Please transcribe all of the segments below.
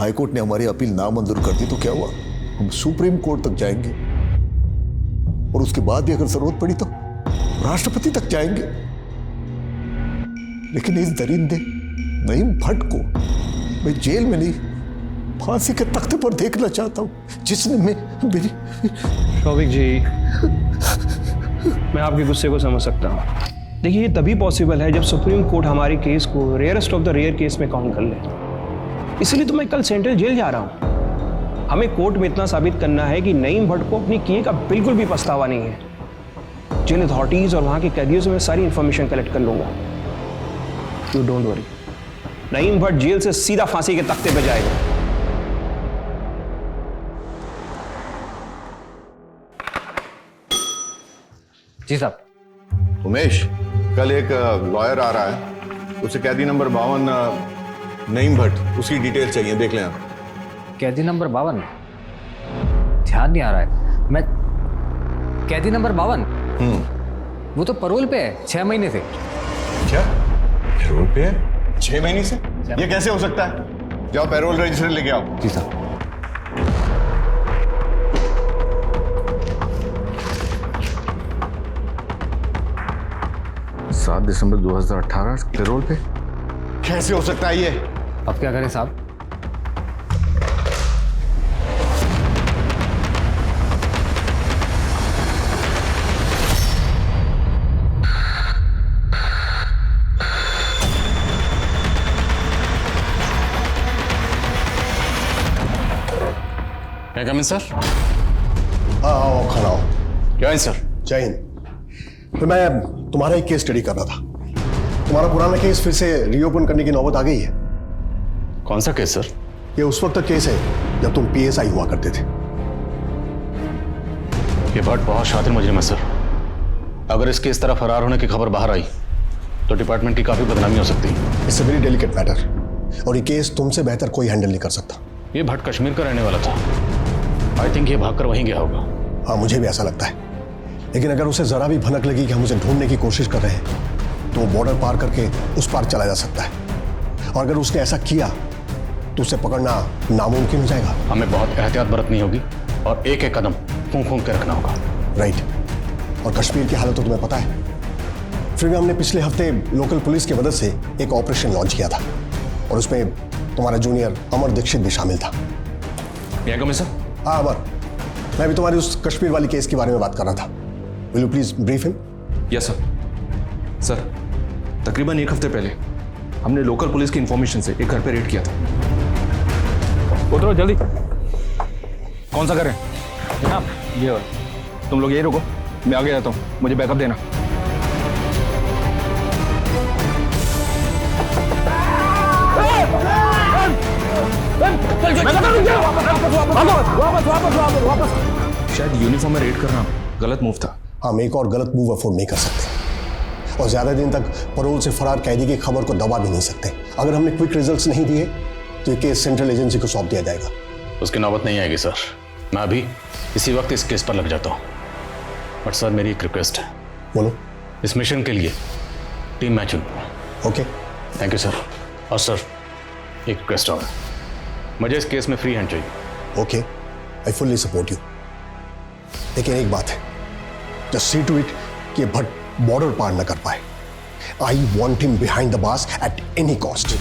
High court ने हमारी appeal नामंजूर कर दी तो क्या हुआ, हम सुप्रीम कोर्ट तक जाएंगे और उसके बाद भी अगर जरूरत पड़ी तो राष्ट्रपति तक जाएंगे। लेकिन इस दरिंदे नईम भट्ट को मैं जेल में नहीं फांसी के तख्ते पर देखना चाहता हूं, जिसने मेरी शौविक जी, मैं आपके गुस्से को समझ सकता हूँ। देखिए, ये तभी पॉसिबल है जब सुप्रीम कोर्ट हमारी केस को rarest of the rare case में काउंट कर ले। इसलिए तो मैं कल सेंट्रल जेल जा रहा हूँ। हमें कोर्ट में इतना साबित करना है कि नईम भट्ट को अपने किए का बिल्कुल भी पछतावा नहीं है। जेल अथॉरिटीज और वहाँ के कैदियों से मैं सारी इंफॉर्मेशन कलेक्ट कर लूंगा। You don't worry, Naeem Bhat जेल से सीधा फांसी के तख्ते पे जाएगा। जी साहब। उमेश, कल एक लॉयर आ रहा है, उसे कैदी नंबर 52 नईम भट्ट, उसकी डिटेल चाहिए, देख लें आप। कैदी नंबर 52? ध्यान नहीं आ रहा है। मैं कैदी नंबर 52? वो तो परोल पे है 6 महीने से। क्या पैरोल पे है 6 महीने से? ये कैसे हो सकता है? जाओ पैरोल रजिस्टर लेके आओ। जी साहब। 7 दिसंबर 2018 पैरोल पे कैसे हो सकता है ये? अब क्या करें साहब? क्या कमिंग सर? आओ खड़ा हो। क्या है सर? जय हिंद। तो मैं तुम्हारा एक केस स्टडी कर रहा था। तुम्हारा पुराना केस फिर से रीओपन करने की नौबत आ गई है। कौन सा केस सर? ये उस वक्त का केस है जब तुम पीएसआई हुआ करते थे। ये भट्ट बहुत शातिर मुजरिम है सर। अगर इसके इस तरह फरार होने की खबर बाहर आई तो डिपार्टमेंट की काफी बदनामी हो सकती है। It's a very delicate matter और ये केस तुमसे बेहतर कोई हैंडल नहीं कर सकता। ये भट्ट कश्मीर का रहने वाला था। आई थिंक ये भागकर वहीं गया होगा। हाँ, मुझे भी ऐसा लगता है। लेकिन अगर उसे जरा भी भनक लगी कि हम उसे ढूंढने की कोशिश कर रहे हैं तो वो बॉर्डर पार करके उस पार चला जा सकता है। और अगर उसने ऐसा किया तो उसे पकड़ना नामुमकिन हो जाएगा। हमें बहुत एहतियात बरतनी होगी और एक एक कदम फूंक फूंक के रखना होगा। राइट। और कश्मीर की हालत तो तुम्हें पता है। फिर भी हमने पिछले हफ्ते लोकल पुलिस की मदद से एक ऑपरेशन लॉन्च किया था और उसमें तुम्हारा जूनियर अमर दीक्षित भी शामिल था। सर? हाँ अमर, मैं भी तुम्हारी उस कश्मीर वाली केस के बारे में बात कर रहा था। Will you please brief him? Yes sir. Sir, तकरीबन एक हफ्ते पहले हमने लोकल पुलिस की इंफॉर्मेशन से एक घर पे रेड किया था। उतरो जल्दी। कौन सा घर है जनाब? ये और तुम लोग यही रुको, मैं आगे जाता हूँ, मुझे बैकअप देना। शायद यूनिफॉर्म में रेड करना गलत मूव था। हम एक और गलत मूव अफोर्ड नहीं कर सकते और ज्यादा दिन तक परोल से फरार कैदी की खबर को दबा भी नहीं सकते। अगर हमने क्विक रिजल्ट्स नहीं दिए तो ये केस सेंट्रल एजेंसी को सौंप दिया जाएगा। उसकी नौबत नहीं आएगी सर। मैं अभी इसी वक्त इस केस पर लग जाता हूँ। बट सर, मेरी एक रिक्वेस्ट है। बोलो। इस मिशन के लिए टीम मैच चुन। Okay, thank you sir. और सर, एक रिक्वेस्ट और है, मुझे इस केस में फ्री हैंड चाहिए। Okay, I fully support you. लेकिन एक बात है, जस्ट सी टू इट कि भट्ट बॉर्डर पार न कर पाए। I want him behind the bars at any cost.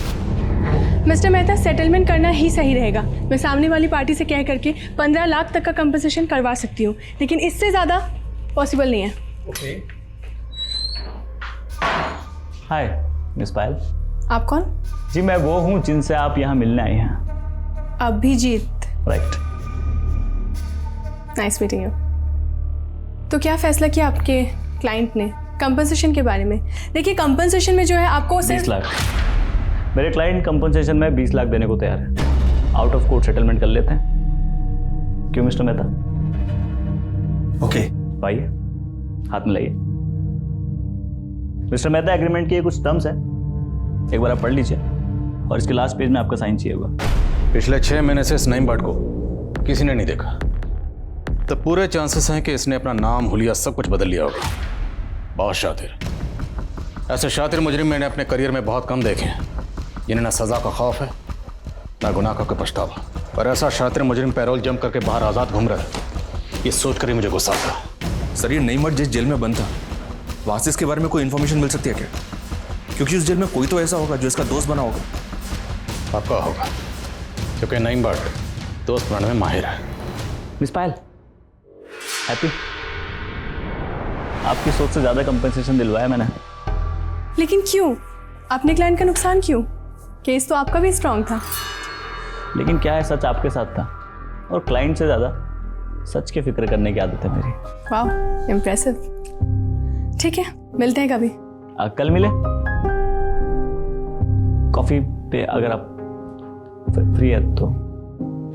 Mister Mehta, settlement करना ही सही रहेगा। मैं सामने वाली पार्टी से कह करके 15 लाख तक का कंपनसेशन करवा सकती हूँ, लेकिन इससे ज़्यादा पॉसिबल नहीं है। ओके। हाय मिस पायल। आप कौन? जी मैं वो हूँ जिनसे आप यहाँ मिलने आए हैं। Abhijeet. Right. Nice meeting you. तो क्या फैसला किया आपके क्लाइंट ने कंपनसेशन के बारे में? देखिए, कंपनसेशन में जो है आपको 20 लाख। मेरे क्लाइंट कंपनसेशन में 20 लाख देने को तैयार है। आउट ऑफ कोर्ट सेटलमेंट कर लेते हैं। क्यों मिस्टर मेहता? ओके। आइए, हाथ में लाइए। मिस्टर मेहता, एग्रीमेंट के कुछ टर्म्स हैं, एक बार आप पढ़ लीजिए और इसके लास्ट पेज में आपका साइन चाहिए होगा। पिछले 6 महीने से इस नईम भट्ट को किसी ने नहीं देखा, तो पूरे चांसेस हैं कि इसने अपना नाम, हुलिया सब कुछ बदल लिया होगा। बहुत शातिर। ऐसे शातिर मुजरिम मैंने अपने करियर में बहुत कम देखे हैं, जिन्हें ना सजा का खौफ है ना गुनाह का कोई पछतावा। पर ऐसा शातिर मुजरिम पैरोल जंप करके बाहर आज़ाद घूम रहा है, ये सोच कर ही मुझे गुस्सा आता। सर, ये नईम भट्ट जिस जेल में बंद था, वहाँ से इसके बारे में कोई इन्फॉर्मेशन मिल सकती है क्या? क्योंकि उस जेल में कोई तो ऐसा होगा जो इसका दोस्त बना होगा। पक्का होगा, क्योंकि नईम भट्ट दोस्त बनाने में माहिर है। मिस पायल, हैप्पी? आपकी सोच से ज़्यादा कंपनसेशन दिलवाया मैंने। लेकिन क्यों? अपने क्लाइंट का नुकसान क्यों? केस तो आपका भी स्ट्रांग था। लेकिन क्या है, सच आपके साथ था और क्लाइंट से ज़्यादा सच की फिक्र करने की आदत है मेरी। वाह, इम्प्रेसिव। ठीक है, मिलते हैं कभी। कल मिले कॉफ़ी पे, अगर आप फ्री है तो।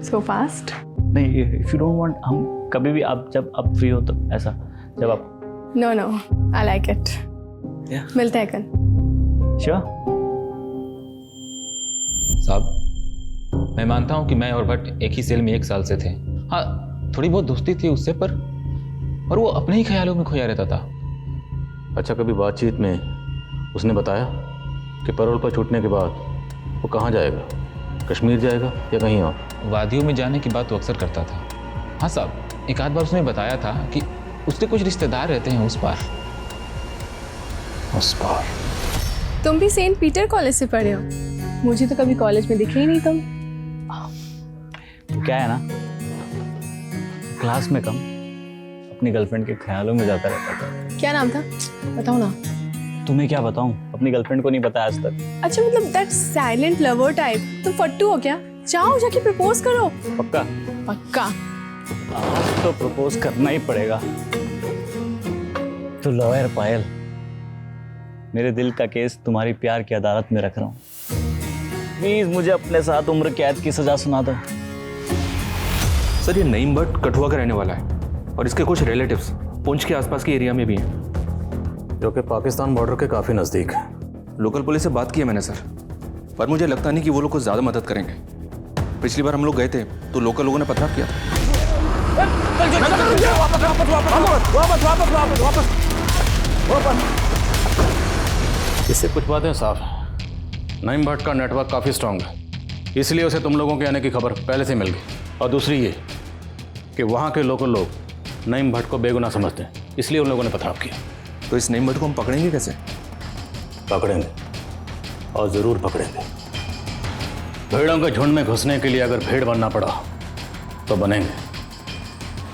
So fast? नहीं, इफ़ यू डोंट वांट, हम कभी भी, आप जब आप फ्री हो तो, ऐसा जब आप। No no, I like it. मिलते हैं कल। श्योर। साहब, मैं मानता हूँ कि मैं और भट्ट एक ही सेल में 1 साल से थे। हाँ, थोड़ी बहुत दोस्ती थी उससे, पर वो अपने ही ख्यालों में खोया रहता था। अच्छा, कभी बातचीत में उसने बताया कि पैरोल पर छूटने के बाद वो कहाँ जाएगा? कश्मीर जाएगा या कहीं और? वादियों में जाने की बात वो अक्सर करता था। हाँ साहब, एक आध बार उसने बताया था कि उसके कुछ रिश्तेदार रहते हैं उस पार। उस पार? तुम भी सेंट पीटर कॉलेज से पढ़े हो? मुझे तो कभी कॉलेज में दिखे ही नहीं तुम। तो क्या है ना, क्लास में कम, अपनी गर्लफ्रेंड के ख्यालों में जाता रहता था। क्या नाम था? बताओ ना। तुम्हें क्या बताऊं, अपनी गर्लफ्रेंड को नहीं बताया आज तक। अच्छा, मतलब दैट साइलेंट लवर टाइप। तुम फट्टू हो क्या? जाओ जाके प्रपोज करो। पक्का? पक्का। आज तो प्रपोज करना ही पड़ेगा। तो लॉयर पायल, मेरे दिल का केस तुम्हारी प्यार की अदालत में रख रहा हूँ। प्लीज मुझे अपने साथ उम्र कैद की सजा सुना दो। सर, ये नईम भट्ट कठुआ का रहने वाला है और इसके कुछ रिलेटिव्स पुंछ के आसपास के एरिया में भी हैं, जो कि पाकिस्तान बॉर्डर के काफ़ी नज़दीक है। लोकल पुलिस से बात की है मैंने सर, पर मुझे लगता नहीं कि वो लोग कुछ ज़्यादा मदद करेंगे। पिछली बार हम लोग गए थे तो लोकल लोगों ने पथराव किया था। इससे कुछ बातें साफ हैं। नईम भट्ट का नेटवर्क काफ़ी स्ट्रांग है, इसलिए उसे तुम लोगों के आने की खबर पहले से मिल गई। और दूसरी ये कि वहाँ के लोकल लोग नईम भट्ट को बेगुनाह समझते हैं, इसलिए उन लोगों ने पथराव किया। तो इस नईम भट्ट को हम पकड़ेंगे कैसे? पकड़ेंगे, और ज़रूर पकड़ेंगे। भेड़ों के झुंड में घुसने के लिए अगर भेड़ बनना पड़ा तो बनेंगे,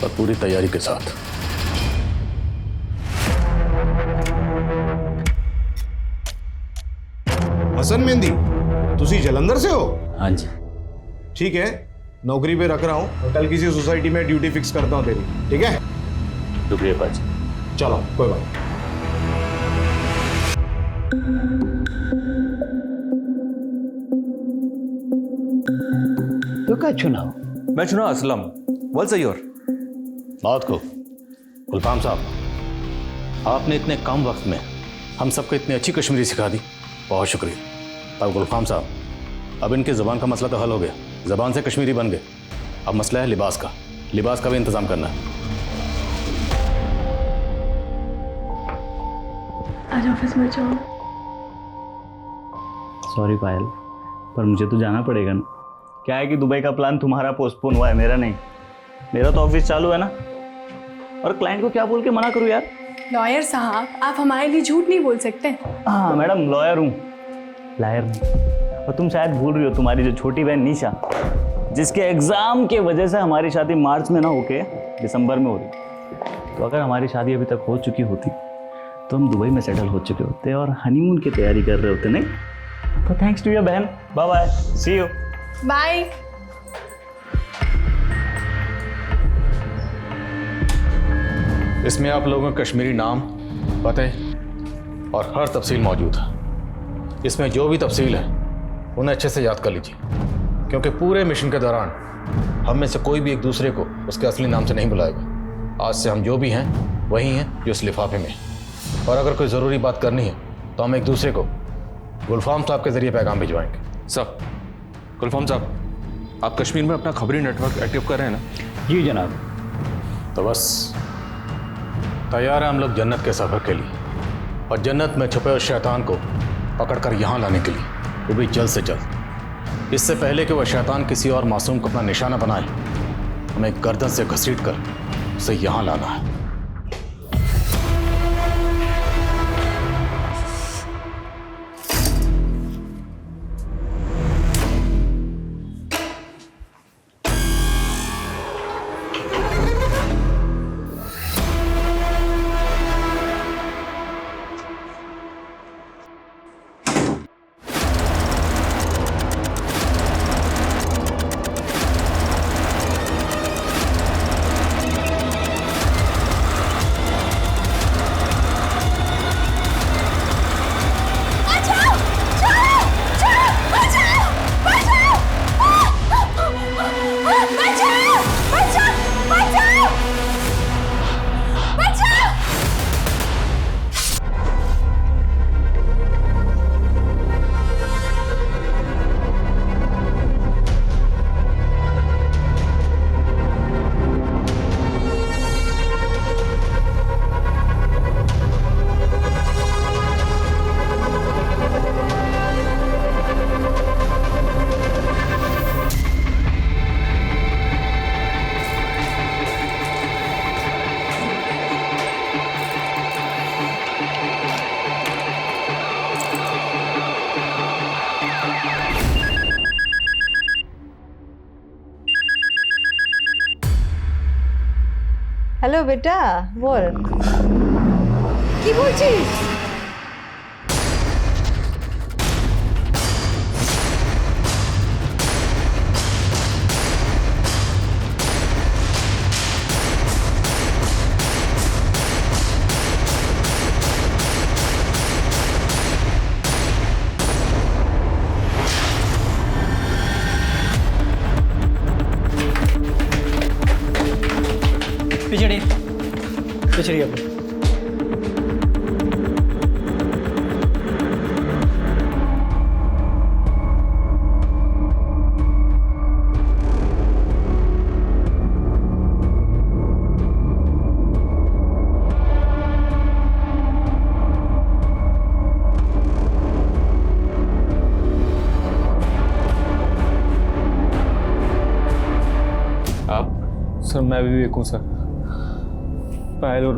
पर पूरी तैयारी के साथ। हसन मेहंदी, तुसी जलंधर से हो? हाँ जी। ठीक है, नौकरी पे रख रहा हूँ, कल किसी सोसाइटी में ड्यूटी फिक्स करता हूँ तेरी, ठीक है? शुक्रिया पाजी। चलो, कोई बात नहीं। तो क्या चुनाव? मैं चुना असलम। वेल सयोर। बात को गुलफाम साहब, आपने इतने कम वक्त में हम सबको इतनी अच्छी कश्मीरी सिखा दी, बहुत शुक्रिया। अब गुलफाम साहब, अब इनके ज़बान का मसला तो हल हो गया, ज़बान से कश्मीरी बन गए। अब मसला है लिबास का, लिबास का भी इंतज़ाम करना है। आज ऑफिस में जाओ। सॉरी पायल, पर मुझे तो जाना पड़ेगा ना। क्या है कि दुबई का प्लान तुम्हारा पोस्टपोन हुआ है, मेरा नहीं। मेरा तो ऑफिस चालू है ना, और क्लाइंट को क्या बोल के मना करूँ यार? लॉयर साहब, आप हमारे लिए झूठ नहीं बोल सकते। हाँ मैडम, लॉयर हूँ, लायर नहीं। और तुम शायद भूल रही हो, तुम्हारी जो छोटी बहन निशा, जिसके एग्ज़ाम के वजह से हमारी शादी मार्च में ना होके दिसंबर में हो रही। तो अगर हमारी शादी अभी तक हो चुकी होती तो हम दुबई में सेटल हो चुके होते और हनीमून की तैयारी कर रहे होते, नहीं? तो थैंक्स टू योर बहन। Bye bye, see you. Bye. इसमें आप लोगों के कश्मीरी नाम, पते और हर तफसील मौजूद है। इसमें जो भी तफसील है उन्हें अच्छे से याद कर लीजिए, क्योंकि पूरे मिशन के दौरान हम में से कोई भी एक दूसरे को उसके असली नाम से नहीं बुलाएगा। आज से हम जो भी हैं वही हैं जो इस लिफाफे में हैं। और अगर कोई ज़रूरी बात करनी है तो हम एक दूसरे को गुलफाम साहब के ज़रिए पैगाम भिजवाएंगे। साहब, गुलफाम साहब, आप कश्मीर में अपना खबरी नेटवर्क एक्टिव कर रहे हैं ना? जी जनाब। तो बस तैयार है हम लोग जन्नत के सफ़र के लिए, और जन्नत में छुपे उस शैतान को पकड़कर यहाँ लाने के लिए, वो भी जल्द से जल्द। इससे पहले कि वह शैतान किसी और मासूम को अपना निशाना बनाए, हमें गर्दन से घसीट कर उसे यहां लाना है। হ্যালো বেটা, বল কি বলছিস? पिछड़ी अपनी आप? सर मैं विवेक हूँ सर, पायल और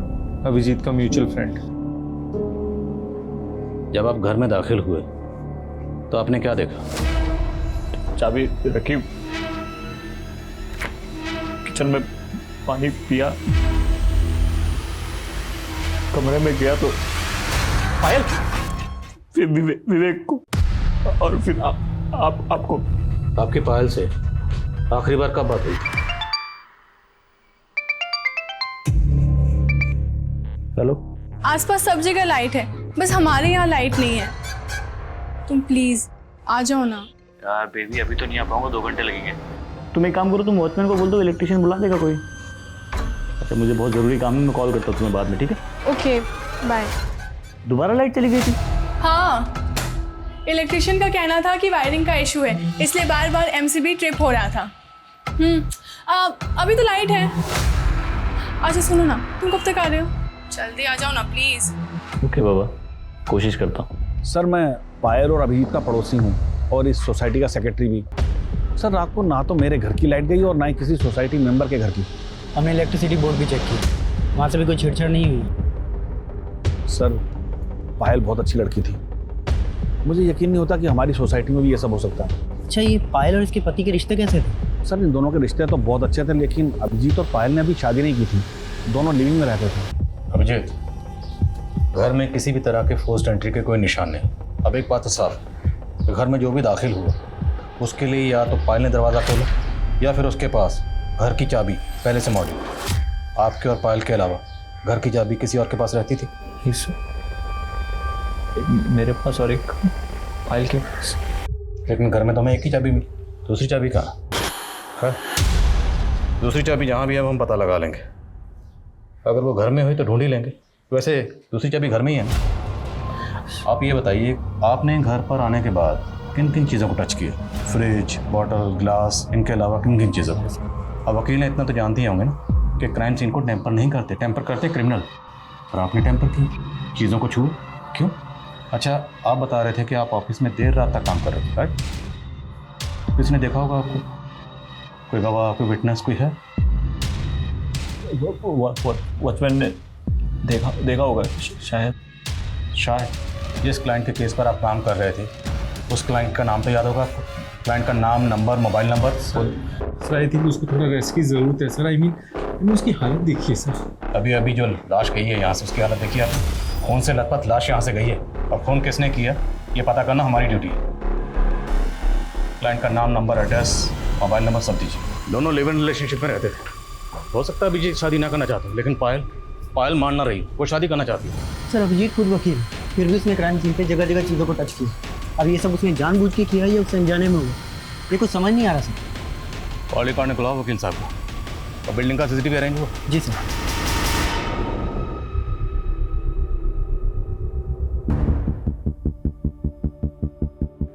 अभिजीत का म्यूचुअल फ्रेंड। जब आप घर में दाखिल हुए तो आपने क्या देखा? चाबी रखी, किचन में पानी पिया, कमरे में गया तो पायल, फिर विवेक को, और फिर आपको। आपकी पायल से आखिरी बार कब बात हुई? हेलो? आसपास सब जगह लाइट है, बस हमारे यहाँ लाइट नहीं है। तुम प्लीज आ जाओ ना। यार बेबी अभी तो नहीं आ पाऊंगा, 2 घंटे लगेंगे। तुम एक काम करो, तुम वॉचमैन को बोल दो इलेक्ट्रिशियन बुला देगा कोई। अच्छा मुझे बहुत ज़रूरी काम है, मैं कॉल करता हूँ तुम्हें बाद में, ठीक है? Okay bye. दोबारा लाइट चली गई थी? हाँ, इलेक्ट्रिशियन का कहना था कि वायरिंग का इशू है, इसलिए बार बार एमसीबी ट्रिप हो रहा था। अभी तो लाइट है। अच्छा सुनो ना, तुम कब तक आ रहे हो? जल्दी आ जाओ ना प्लीज। ओके बाबा, कोशिश करता हूँ। सर मैं पायल और अभिजीत का पड़ोसी हूँ और इस सोसाइटी का सेक्रेटरी भी। सर रात को ना तो मेरे घर की लाइट गई और ना ही किसी सोसाइटी मेंबर के घर की। हमने इलेक्ट्रिसिटी बोर्ड भी चेक की, वहाँ से भी कोई छेड़छाड़ नहीं हुई। सर पायल बहुत अच्छी लड़की थी, मुझे यकीन नहीं होता कि हमारी सोसाइटी में भी ये सब हो सकता है। अच्छा ये पायल और इसके पति के रिश्ते कैसे थे? सर इन दोनों के रिश्ते तो बहुत अच्छे थे, लेकिन अभिजीत और पायल ने अभी शादी नहीं की थी, दोनों लिविंग में रहते थे। अभिजीत, घर में किसी भी तरह के फोर्स्ड एंट्री के कोई निशान नहीं। अब एक बात तो साफ, घर में जो भी दाखिल हुआ उसके लिए या तो पायल ने दरवाज़ा खोला या फिर उसके पास घर की चाबी पहले से मौजूद। आपके और पायल के अलावा घर की चाबी किसी और के पास रहती थी? मेरे पास और एक पायल के पास। लेकिन घर में तो हमें एक ही चाबी मिली, दूसरी चाबी कहाँ है? दूसरी चाबी जहाँ भी है हम पता लगा लेंगे। अगर वो घर में हुई तो ढूंढ ही लेंगे। वैसे दूसरी चाबी घर में ही है ना। आप ये बताइए, आपने घर पर आने के बाद किन किन चीज़ों को टच किया? फ्रिज, बॉटल, ग्लास, इनके अलावा किन किन चीज़ों को? अब वकील ने इतना तो जानते ही होंगे ना कि क्राइम सीन को टेम्पर नहीं करते, टेम्पर करते क्रिमिनल। और आपने टेम्पर की, चीज़ों को छुआ, क्यों? अच्छा आप बता रहे थे कि आप ऑफिस में देर रात तक काम कर रहे थे, राइट? किसने देखा होगा आपको? कोई गवाह, कोई विटनेस कोई है? वॉचमैन ने देखा होगा शायद। जिस क्लाइंट के केस पर आप काम कर रहे थे उस क्लाइंट का नाम तो याद होगा आपको? क्लाइंट का नाम, number, mobile number? Sir I think उसको थोड़ा रेस्ट की ज़रूरत है सर। आई मीन उसकी हालत देखिए सर। अभी अभी जो लाश गई है यहाँ से, उसकी हालत देखिए आप। खून से लथपथ लाश यहाँ से गई है, और खून किसने किया ये पता करना हमारी ड्यूटी है। क्लाइंट का नाम, नंबर, एड्रेस, मोबाइल नंबर सब दीजिए। दोनों लिव इन रिलेशनशिप में रहते थे। हो सकता है अभिजीत शादी ना करना चाहते हो, लेकिन पायल मान ना रही, वो शादी करना चाहती है। सर अभिजीत खुद वकील, फिर भी उसने क्राइम सीन पे जगह जगह चीज़ों को टच किया। अब ये सब उसने जानबूझ के किया या उससे अनजाने में हुआ, ये कुछ समझ नहीं आ रहा सर। कॉल रिकॉर्ड निकलवाओ वकील साहब को, और बिल्डिंग का सीसीटीवी अरेंज हो। जी सर।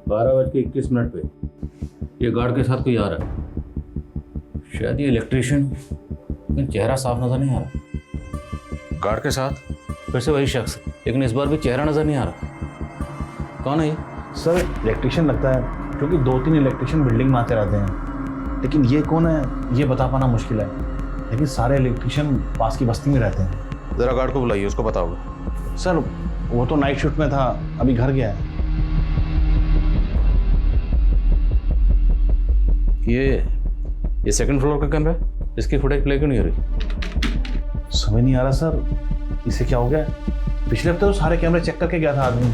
बारह बज के 21 मिनट पे ये गार्ड के साथ कोई आ रहा है, शायद ये इलेक्ट्रिशियन, लेकिन चेहरा साफ नजर नहीं आ रहा। गार्ड के साथ फिर से वही शख्स, लेकिन इस बार भी चेहरा नजर नहीं आ रहा। कौन है ये? सर इलेक्ट्रिशियन लगता है, क्योंकि 2-3 इलेक्ट्रिशियन बिल्डिंग में आते रहते हैं, लेकिन ये कौन है ये बता पाना मुश्किल है। लेकिन सारे इलेक्ट्रिशियन पास की बस्ती में रहते हैं। जरा गार्ड को बुलाइए, उसको बताओगे। सर वो तो नाइट शिफ्ट में था, अभी घर गया है। ये सेकंड फ्लोर का कमरा है, इसकी फुटेज प्ले क्यों नहीं हो रही? समझ नहीं आ रहा सर, इसे क्या हो गया? पिछले हफ्ते तो सारे कैमरे चेक करके गया था आदमी,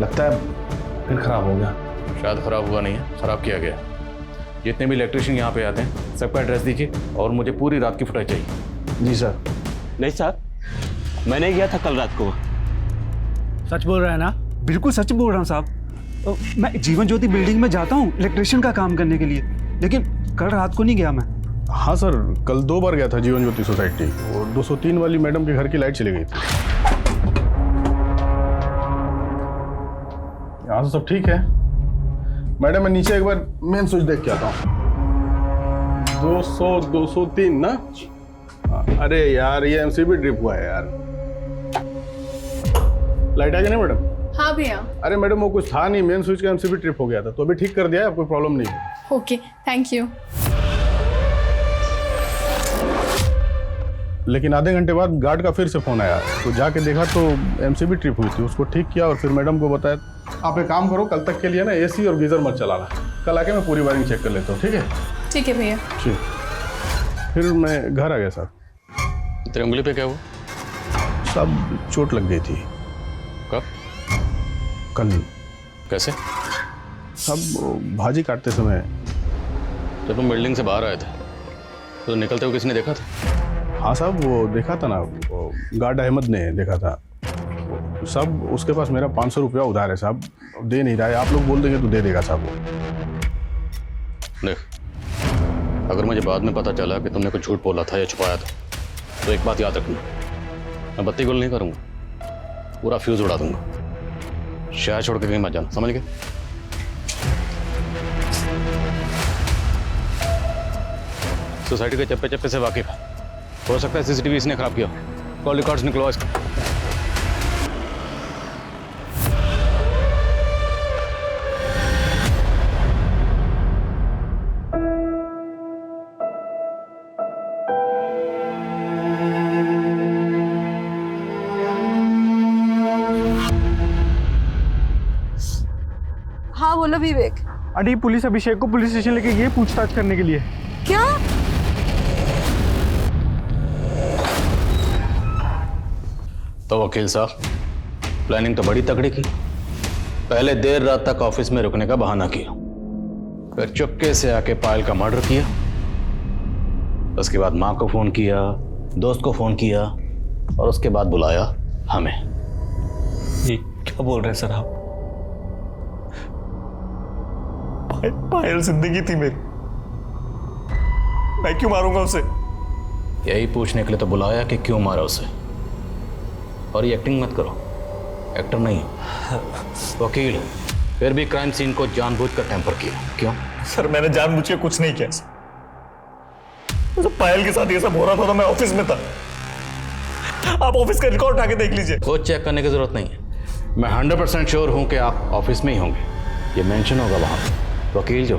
लगता है फिर खराब हो गया। शायद खराब हुआ नहीं है, खराब किया गया। जितने भी इलेक्ट्रिशियन यहाँ पे आते हैं सबका एड्रेस दीजिए, और मुझे पूरी रात की फुटेज चाहिए। जी सर। नहीं साहब, मैंने गया था कल रात को। सच बोल रहा है ना? बिल्कुल सच बोल रहा हूँ साहब। मैं जीवन ज्योति बिल्डिंग में जाता हूँ इलेक्ट्रिशियन का काम करने के लिए, लेकिन कल रात को नहीं गया मैं। हाँ सर, कल 2 बार गया था जीवन ज्योति सोसाइटी, और 203 वाली मैडम के घर की लाइट चली गई थी। यहाँ तो सब ठीक है मैडम, मैं नीचे एक बार मेन स्विच देख के आता हूँ। 203 ना? अरे यार ये एमसीबी ड्रिप हुआ है यार। लाइट आ गई नहीं मैडम? हाँ भैया। अरे मैडम वो कुछ था नहीं, मेन स्विच का एमसीबी ट्रिप हो गया था, तो अभी ठीक कर दिया है, कोई प्रॉब्लम नहीं है। Okay, thank you. लेकिन आधे घंटे बाद गार्ड का फिर से फोन आया, तो जाके देखा तो एमसीबी ट्रिप हुई थी, उसको ठीक किया और फिर मैडम को बताया आप एक काम करो, कल तक के लिए ना एसी और गीजर मत चलाना, कल आके मैं पूरी वायरिंग चेक कर लेता हूँ। ठीक है? ठीक है भैया। ठीक। फिर मैं घर आ गया साहब। तेरी उंगली पे क्या हुआ? सब चोट लग गई थी। कब? कल। कैसे? सब भाजी काटते समय। जब तुम बिल्डिंग से बाहर आए थे तो निकलते हुए किसने देखा था? हाँ साहब, वो देखा था ना, वो गार्ड अहमद ने देखा था। सब उसके पास मेरा 500 रुपया उधार है साहब, दे नहीं रहा है। आप लोग बोल देंगे तो दे देगा साहब वो। देख, अगर मुझे बाद में पता चला कि तुमने कुछ झूठ बोला था या छुपाया था, तो एक बात याद रखना, मैं बत्ती गुल नहीं करूँगा, पूरा फ्यूज उड़ा दूंगा। शहर छोड़ के कहीं मत जाना, समझ गए? सोसाइटी के चप्पे चप्पे से वाकिफ है, हो सकता है सीसीटीवी इसने खराब किया। कॉल रिकॉर्ड्स निकलवाओ इसको। हाँ बोलो विवेक। अरे पुलिस अभिषेक को पुलिस स्टेशन लेके गई पूछताछ करने के लिए। क्या? तो वकील साहब, प्लानिंग तो बड़ी तगड़ी की। पहले देर रात तक ऑफिस में रुकने का बहाना किया, फिर चुपके से आके पायल का मर्डर किया, उसके बाद माँ को फोन किया, दोस्त को फोन किया, और उसके बाद बुलाया हमें। ये क्या बोल रहे हैं सर आप? पायल जिंदगी थी मेरी, मैं क्यों मारूंगा उसे? यही पूछने के लिए तो बुलाया कि क्यों मारा उसे। और ये एक्टिंग मत करो, एक्टर नहीं वकील, फिर भी क्राइम सीन को जानबूझकर टेम्पर किया। क्यों? सर मैंने जानबूझ के कुछ नहीं किया। तो पायल के साथ ये सब हो रहा था तो मैं ऑफिस में था। आप ऑफिस का रिकॉर्ड उठा के देख लीजिए। कुछ चेक करने की जरूरत नहीं है, मैं 100% श्योर हूं कि आप ऑफिस में ही होंगे। ये मेंशन होगा वहां, वकील जो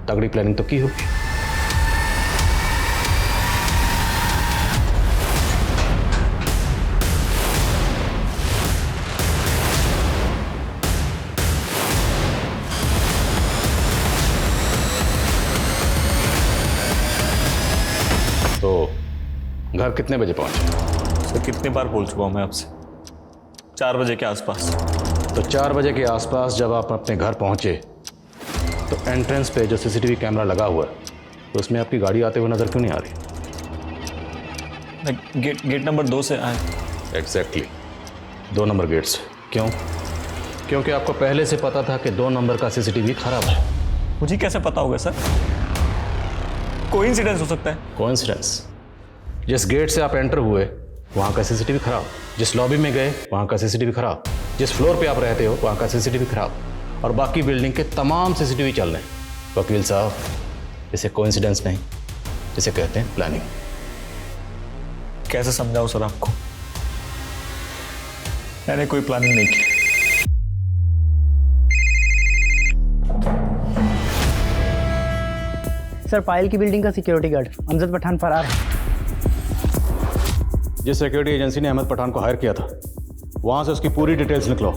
तगड़ी प्लानिंग तो की होगी। तो घर कितने बजे पहुंचे? सर कितनी बार बोल चुका हूँ मैं आपसे, 4 बजे के आसपास। तो 4 बजे के आसपास जब आप अपने घर पहुंचे तो एंट्रेंस पे जो सीसीटीवी कैमरा लगा हुआ है तो उसमें आपकी गाड़ी आते हुए नजर क्यों नहीं आ रही? गेट नंबर 2 से आए। एग्जैक्टली 2 नंबर गेट से। क्यों? क्योंकि आपको पहले से पता था कि 2 नंबर का सीसीटीवी खराब है। मुझे कैसे पता होगा सर? कोइंसिडेंस हो सकता है। कोइंसिडेंस? जिस गेट से आप एंटर हुए वहाँ का सीसीटीवी खराब, जिस लॉबी में गए वहाँ का सीसीटीवी खराब, जिस फ्लोर पे आप रहते हो वहाँ का सीसीटीवी खराब, और बाकी बिल्डिंग के तमाम सीसीटीवी चल रहे हैं। वकील साहब, इसे कोइंसिडेंस नहीं, इसे कहते हैं प्लानिंग। कैसे समझाऊं सर आपको? मैंने कोई प्लानिंग नहीं की। सर पायल की बिल्डिंग का सिक्योरिटी गार्ड अमजद पठान फरार है। जिस सिक्योरिटी एजेंसी ने अहमद पठान को हायर किया था वहां से उसकी पूरी डिटेल्स निकलो।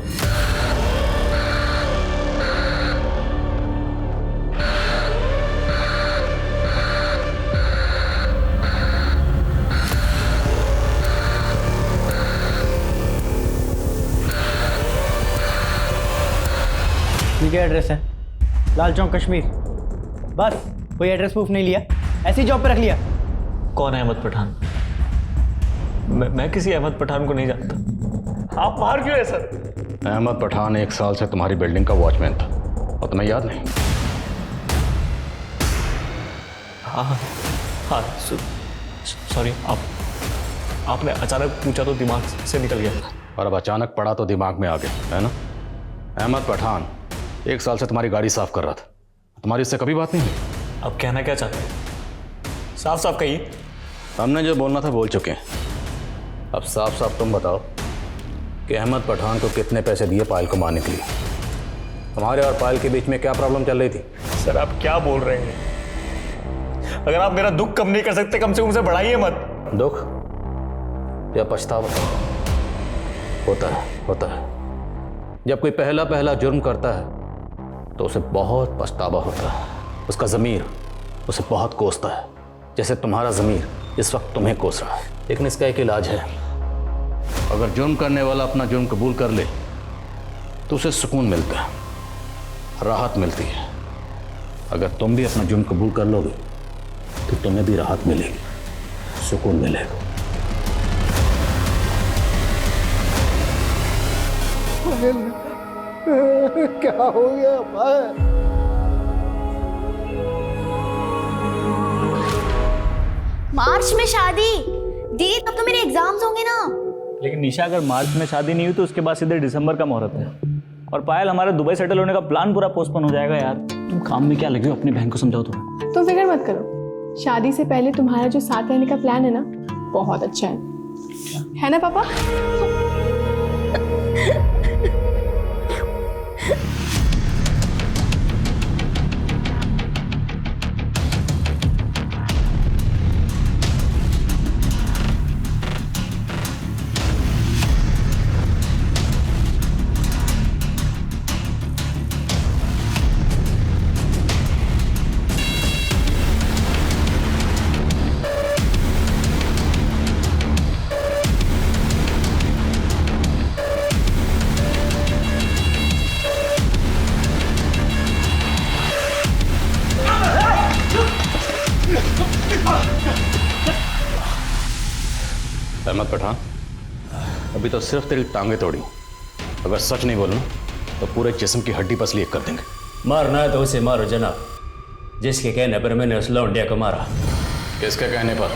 ये क्या एड्रेस है? लाल चौक कश्मीर। बस कोई एड्रेस प्रूफ नहीं लिया, ऐसी जॉब पे रख लिया। कौन है अहमद पठान? मैं किसी अहमद पठान को नहीं जानता। आप बाहर क्यों है सर? अहमद पठान 1 साल से तुम्हारी बिल्डिंग का वॉचमैन था और तुम्हें याद नहीं? हाँ सॉरी, आपने अचानक पूछा तो दिमाग से निकल गया। और अब अचानक पड़ा तो दिमाग में आ गया, है ना? अहमद पठान 1 साल से तुम्हारी गाड़ी साफ कर रहा था, तुम्हारी इससे कभी बात नहीं हुई? अब कहना क्या चाहते हैं? साफ साफ कहिए। हमने जो बोलना था बोल चुके हैं। अब साफ साफ तुम बताओ कि अहमद पठान को कितने पैसे दिए पायल को मारने के लिए? तुम्हारे और पायल के बीच में क्या प्रॉब्लम चल रही थी? सर आप क्या बोल रहे हैं? अगर आप मेरा दुख कम नहीं कर सकते कम से कम उसे बढ़ाइए मत। दुख या पछतावा? होता है। जब कोई पहला जुर्म करता है तो उसे बहुत पछतावा होता है। उसका ज़मीर उसे बहुत कोसता है, जैसे तुम्हारा ज़मीर इस वक्त तुम्हें कोस रहा है। लेकिन इसका एक इलाज है। अगर जुर्म करने वाला अपना जुर्म कबूल कर ले तो उसे सुकून मिलता है, राहत मिलती है। अगर तुम भी अपना जुर्म कबूल कर लोगे तो तुम्हें भी राहत मिलेगी, सुकून मिलेगा। क्या हो गया भाई? मार्च में शादी? दीदी तब तो मेरे एग्जाम्स होंगे ना। लेकिन निशा, अगर मार्च में शादी नहीं हुई तो उसके बाद सीधे दिसंबर का मुहूर्त है। और पायल, हमारा दुबई सेटल होने का प्लान पूरा पोस्टपोन हो जाएगा यार। तुम काम में क्या लगे हो? अपनी बहन को समझाओ थोड़ा। तुम फिक्र मत करो, शादी से पहले तुम्हारा जो साथ रहने का प्लान है ना, बहुत अच्छा है ना पापा? अहमद पठान, अभी तो सिर्फ तेरी टांगे तोड़ी, अगर सच नहीं बोलूं तो पूरे जिस्म की हड्डी पसली एक कर देंगे। मारना है तो उसे मारो जनाब, जिसके कहने पर मैंने उस लौंडिया को मारा। किसके कहने पर?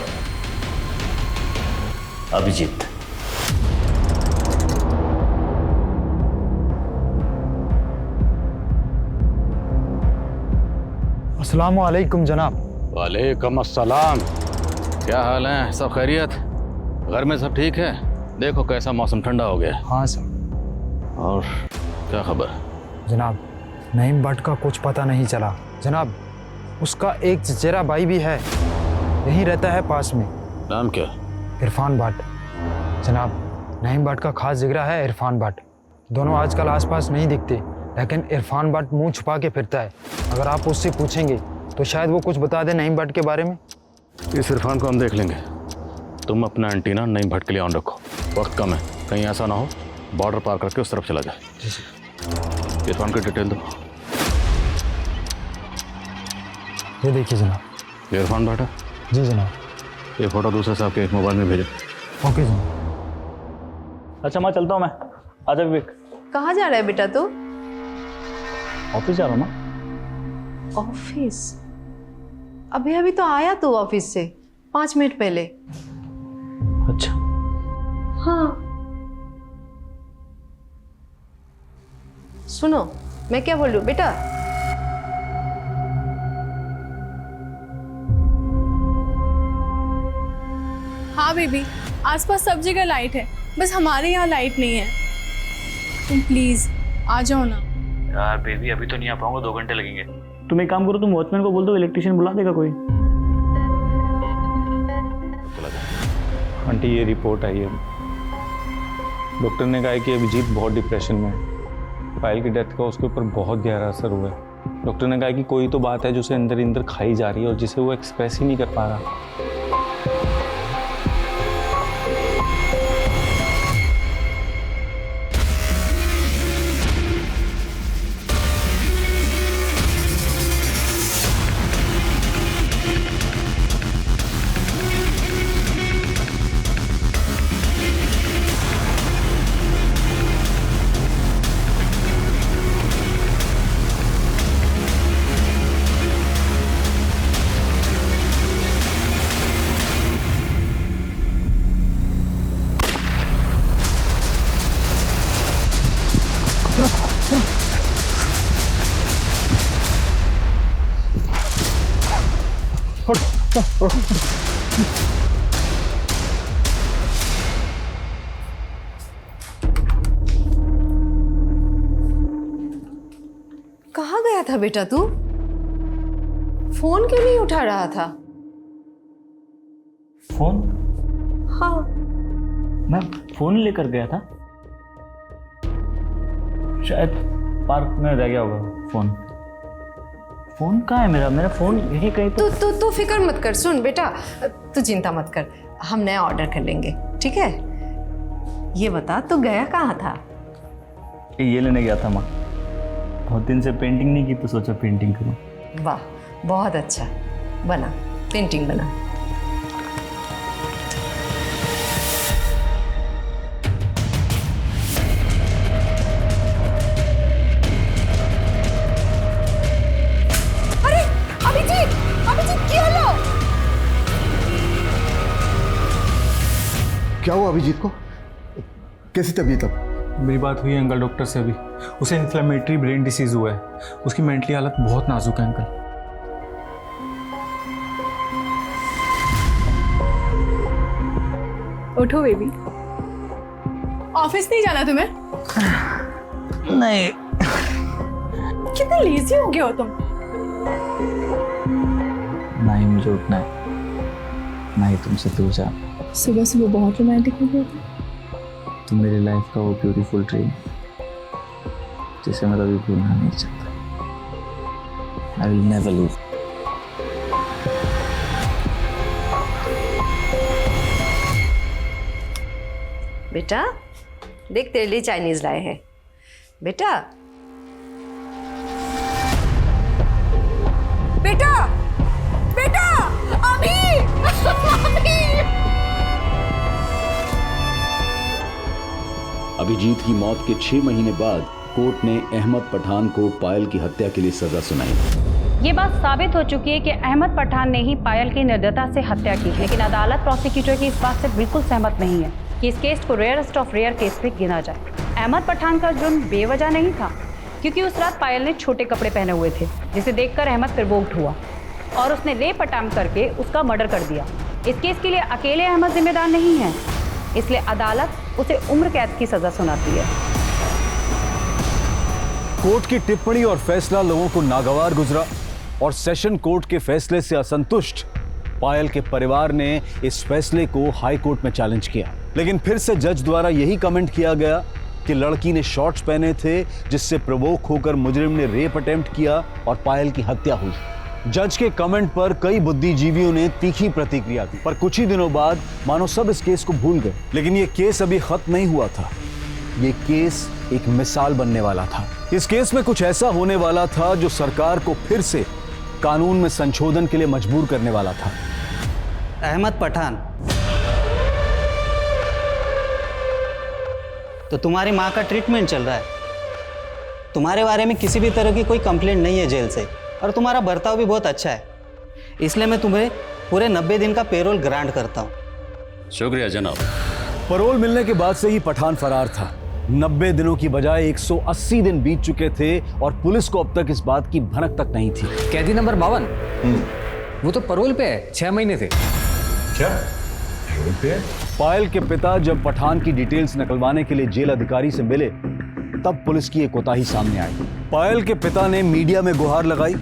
अभिजीत। अस्सलाम वालेकुम जनाब। वालेकुम अस्सलाम। क्या हाल है? सब खैरियत? घर में सब ठीक है? देखो कैसा मौसम ठंडा हो गया। हाँ सर। और क्या खबर? जनाब नईम भट्ट का कुछ पता नहीं चला। जनाब उसका एक चचेरा भाई भी है, यहीं रहता है पास में। नाम क्या? इरफान भाट। जनाब, नईम भाट का खास जिगरा है इरफान भाट। दोनों आजकल आसपास नहीं दिखते, लेकिन इरफान भाट मुंह छुपा के फिरता है। अगर आप उससे पूछेंगे तो शायद वो कुछ बता दे नईम भाट के बारे में। इस इरफान को हम देख लेंगे। तुम अपना एंटीना नईम भट्ट के लिए ऑन रखो, वक्त कम है, कहीं ऐसा ना हो बॉर्डर पार करके उस तरफ चला जाए। इरफान की डिटेल दो। ये देखिए जनाब। ये इरफान भट्ट है? जी जनाब। ये फोटो दूसरे साहब के मोबाइल में भेजो। ओके जनाब। अच्छा मैं चलता हूँ मैं। आजा विवेक। कहाँ जा रहा है बेटा तू? ऑफिस जा रहा हूँ ना। ऑफिस? अभी अभी तो आया तू ऑफिस से 5 मिनट पहले। अच्छा। हाँ सुनो, मैं क्या बोल रही हूँ बेटा? हाँ बेबी, आसपास सब जगह लाइट है, बस हमारे यहाँ लाइट नहीं है। तुम प्लीज आ जाओ ना। यार बेबी अभी तो नहीं आ पाऊंगा, 2 घंटे लगेंगे। तुम एक काम करो, तुम वॉचमैन को बोल दो इलेक्ट्रिशियन बुला देगा कोई। आंटी ये रिपोर्ट आई है, डॉक्टर ने कहा है कि अभिजीत बहुत डिप्रेशन में है। पायल की डेथ का उसके ऊपर बहुत गहरा असर हुआ है। डॉक्टर ने कहा कि कोई तो बात है जो उसे अंदर अंदर खाई जा रही है और जिसे वो एक्सप्रेस ही नहीं कर पा रहा। कहाँ गया था बेटा तू? फोन क्यों नहीं उठा रहा था? फोन? हाँ मैं फोन लेकर गया था, शायद पार्क में रह गया होगा फोन। फोन कहाँ है मेरा? मेरा फोन यही कहीं तो। तू फिक्र मत कर। सुन बेटा, तू चिंता मत कर, हम नया ऑर्डर कर लेंगे, ठीक है? ये बता तू गया कहाँ था? ये लेने गया था माँ, बहुत दिन से पेंटिंग नहीं की तो सोचा पेंटिंग करूँ। वाह बहुत अच्छा, बना पेंटिंग बना। अरे अभिजीत, अभिजीत क्या लो? क्या हुआ अभिजीत को? कैसी तबीयत अब? मेरी बात हुई है अंकल डॉक्टर से अभी। उसे इन्फ्लेमेटरी ब्रेन डिसीज हुआ है, उसकी मेंटली हालत बहुत नाजुक है अंकल। उठो बेबी। ऑफिस नहीं जाना तुम्हें? नहीं। कितने लेजी हो गए हो तुम? ना ही मुझे उठना है, ना ही तुमसे दूर जाना। सुबह सुबह बहुत रोमांटिक हो गए थे। तुम मेरी लाइफ का वो ब्यूटीफुल ड्रीम जिसे मैं कभी भूलना नहीं चाहता। I will never leave. बेटा देख तेरे लिए चाइनीज लाए हैं। बेटा बेटा बेटा अभी अभी। अभिजीत की मौत के 6 महीने बाद कोर्ट ने अहमद पठान को पायल की हत्या के लिए सजा सुनाई। ये बात साबित हो चुकी है कि अहमद पठान ने ही पायल की निर्दयता से हत्या की, लेकिन अदालत प्रोसिक्यूटर की इस बात से बिल्कुल सहमत नहीं है कि इस केस को रेयरेस्ट ऑफ रेयर केस पे गिना जाए। अहमद पठान का जुर्म बेवजह नहीं था, क्योंकि उस रात पायल ने छोटे कपड़े पहने हुए थे, जिसे देखकर अहमद प्रोवोक्ड हुआ और उसने रेप अटेम्प्ट करके उसका मर्डर कर दिया। इस केस के लिए अकेले अहमद जिम्मेदार नहीं है, इसलिए अदालत उसे उम्र कैद की सजा सुनाती है। कोर्ट की टिप्पणी और फैसला लोगों को नागवार गुजरा और सेशन कोर्ट के फैसले से असंतुष्ट पायल के परिवार ने इस फैसले को हाई कोर्ट में चैलेंज किया। लेकिन फिर से जज द्वारा यही कमेंट किया गया कि लड़की ने शॉर्ट्स पहने थे, जिससे प्रवोक होकर मुजरिम ने रेप अटेम्प्ट किया और पायल की हत्या हुई। जज के कमेंट पर कई बुद्धिजीवियों ने तीखी प्रतिक्रिया दी, पर कुछ ही दिनों बाद मानो सब इस केस को भूल गए। लेकिन यह केस अभी खत्म नहीं हुआ था। ये केस एक मिसाल बनने वाला था। इस केस में कुछ ऐसा होने वाला था जो सरकार को फिर से कानून में संशोधन के लिए मजबूर करने वाला था। अहमद पठान, तो तुम्हारी माँ का ट्रीटमेंट चल रहा है। तुम्हारे बारे में किसी भी तरह की कोई कंप्लेंट नहीं है जेल से, और तुम्हारा बर्ताव भी बहुत अच्छा है, इसलिए मैं तुम्हें पूरे 90 दिन का पेरोल ग्रांट करता हूँ। शुक्रिया जनाब। पैरोल मिलने के बाद से ही पठान फरार था। 90 दिनों की बजाय 180 दिन बीत चुके थे और पुलिस को अब तक इस बात की भनक तक नहीं थी। कैदी नंबर 52, वो तो पैरोल पे है, 6 महीने थे। क्या पैरोल पे? पायल के पिता जब पठान की डिटेल्स निकलवाने के लिए जेल अधिकारी से मिले, तब पुलिस की एक कोताही सामने आई। पायल के पिता ने मीडिया में गुहार लगाई।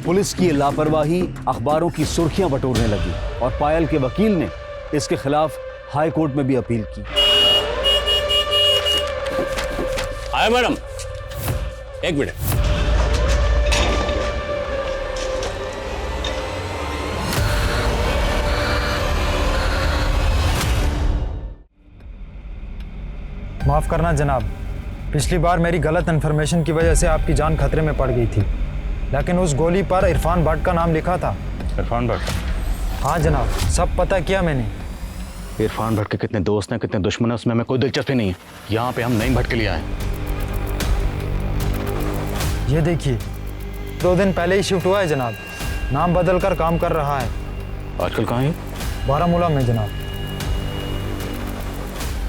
पुलिस की लापरवाही अखबारों की सुर्खियां बटोरने लगी और पायल के वकील ने इसके खिलाफ हाई कोर्ट में भी अपील की। आए मैडम, एक मिनट। माफ़ करना जनाब, पिछली बार मेरी गलत इन्फॉर्मेशन की वजह से आपकी जान खतरे में पड़ गई थी, लेकिन उस गोली पर इरफान भट्ट का नाम लिखा था। इरफान भट्ट? हाँ जनाब, सब पता किया मैंने। इरफान भट्ट के कितने दोस्त हैं, कितने दुश्मन हैं, उसमें हमें कोई दिलचस्पी नहीं है। यहाँ पे हम नईम भट्ट के लिए आए। ये देखिए, 2 दिन पहले ही शिफ्ट हुआ है जनाब, नाम बदल कर काम कर रहा है। आजकल कहाँ है? बारामूला में जनाब।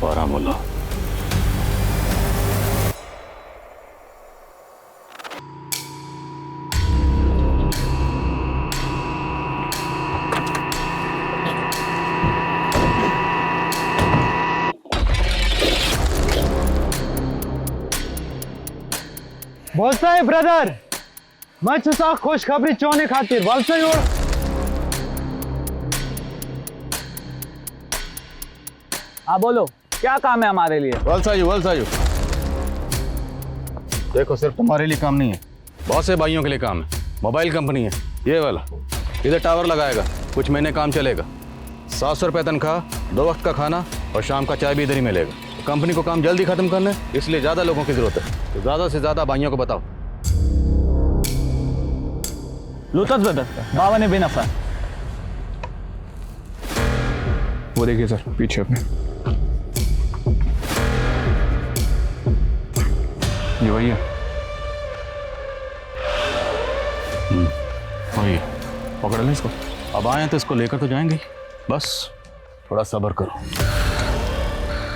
बारामूला? बोलता है ब्रदर, मैं छुसा खुशखबरी चोने खातिर वालसा योर। हाँ बोलो, क्या काम है हमारे लिए? वलसायु। देखो, सिर्फ तुम्हारे लिए काम नहीं है, बहुत से भाइयों के लिए काम है। मोबाइल कंपनी है ये वाला, इधर टावर लगाएगा, कुछ महीने काम चलेगा। 700 रुपये तनख्वाह, 2 वक्त का खाना और शाम का चाय भी इधर ही मिलेगा। कंपनी को काम जल्दी खत्म करना है, इसलिए ज्यादा लोगों की जरूरत है, तो ज्यादा से ज्यादा भाइयों को बताओ। लुतफ ब्रदर, बाबा ने बेनफा। वो देखिए सर, पीछे अपने। ये वही है। वही, पकड़ लें इसको। अब आए तो इसको लेकर तो जाएंगे, बस थोड़ा सब्र करो।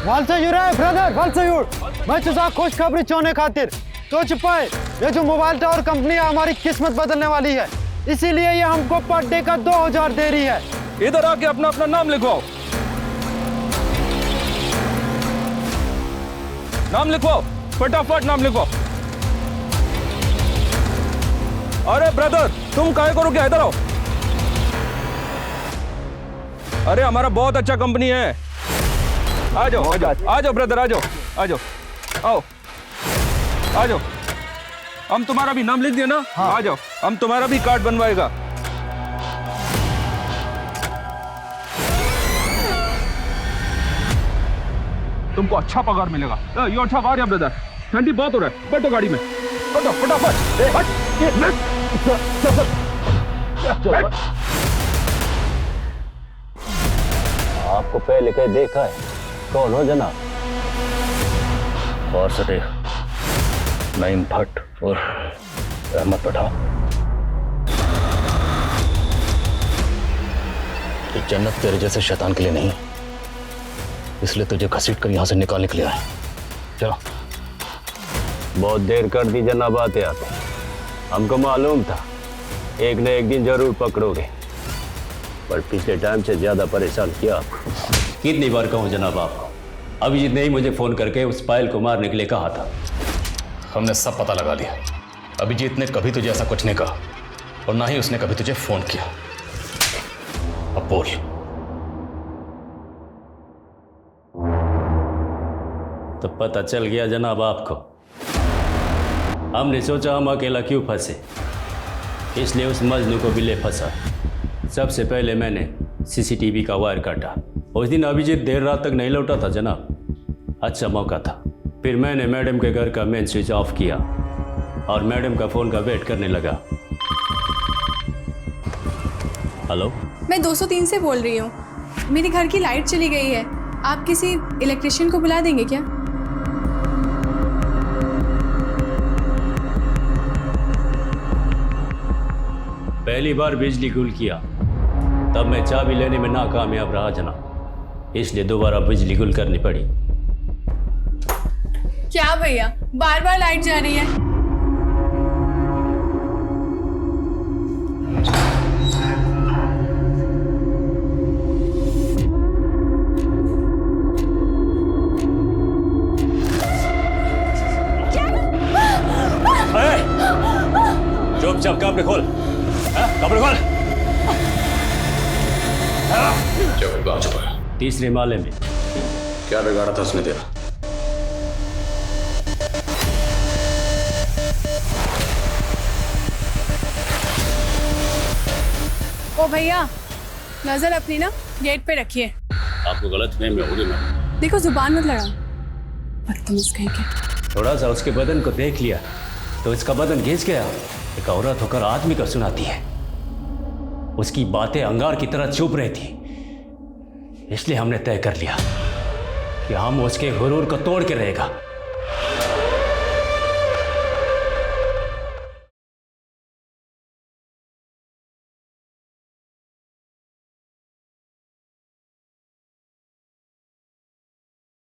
वालसायूर है ब्रदर, वालसायूर। मैं छुसा खुशखबरी चोने खातिर तो छुपाए, ये जो मोबाइल टावर कंपनी है हमारी किस्मत बदलने वाली है, इसीलिए ये हमको पर डे का 2000 दे रही है। इधर आके अपना अपना नाम लिखवाओ, नाम लिखवाओ, फटाफट नाम लिखवाओ। अरे ब्रदर, तुम काहे करो, क्या इधर आओ। अरे हमारा बहुत अच्छा कंपनी है, आ जाओ आ जाओ ब्रदर, आ जाओ आओ, आ जाओ। हम तुम्हारा भी नाम लिख दिया ना? हाँ। आ जाओ, हम तुम्हारा भी कार्ड बनवाएगा। तुमको अच्छा पगार मिलेगा। ये अच्छा कार है ब्रदर, ठंडी बहुत हो रहा है, बैठो गाड़ी में, बैठो फटाफट। आपको पहले कहीं देखा है? कौन हो जनाब? और से देख, नईम भट्ट और अहमद पठान। ये जन्नत तेरे जैसे शैतान के लिए नहीं, इसलिए तुझे घसीट कर यहां से निकालने के लिए आए। चलो। बहुत देर कर दी जनाब आते आते। हमको मालूम था एक न एक दिन जरूर पकड़ोगे, पर पिछले टाइम से ज्यादा परेशान किया आपको। कितनी बार कहूँ जनाब आपको, अभिजीत ने ही मुझे फोन करके उस पायल को मारने के लिए कहा था। हमने सब पता लगा लिया, अभिजीत ने कभी तुझे ऐसा कुछ नहीं कहा। और ना ही उसने कभी तुझे फोन किया। अब बोल। तो पता चल गया जनाब आपको। हमने सोचा हम अकेला क्यों फंसे, इसलिए उस मजनू को भी ले फंसा। सबसे पहले मैंने सीसीटीवी का वायर काटा। उस दिन अभिजीत देर रात तक नहीं लौटा था जनाब, अच्छा मौका था। फिर मैंने मैडम के घर का मेन स्विच ऑफ किया और मैडम का फ़ोन का वेट करने लगा। हेलो, मैं 203 से बोल रही हूँ। मेरे घर की लाइट चली गई है, आप किसी इलेक्ट्रिशियन को बुला देंगे क्या? पहली बार बिजली गुल किया तब मैं चाबी लेने में नाकामयाब रहा जनाब, इसलिए दोबारा बिजली गुल करनी पड़ी। क्या भैया, बार बार लाइट जा रही है। चुपचाप कमरे खोल, कमरे खोल। तीसरे माले में। क्या बिगाड़ा था उसने तेरा? ओ भैया, नजर अपनी ना गेट पे रखिए। आपको गलत फहमी होगी ना। देखो जुबान मत लड़ाओ, बदतमीज कहीं के। थोड़ा सा उसके बदन को देख लिया तो इसका बदन घिस गया। एक औरत होकर आदमी को सुनाती है। उसकी बातें अंगार की तरह चुप रही थी, इसलिए हमने तय कर लिया कि हम उसके गुरूर को तोड़ के रहेगा।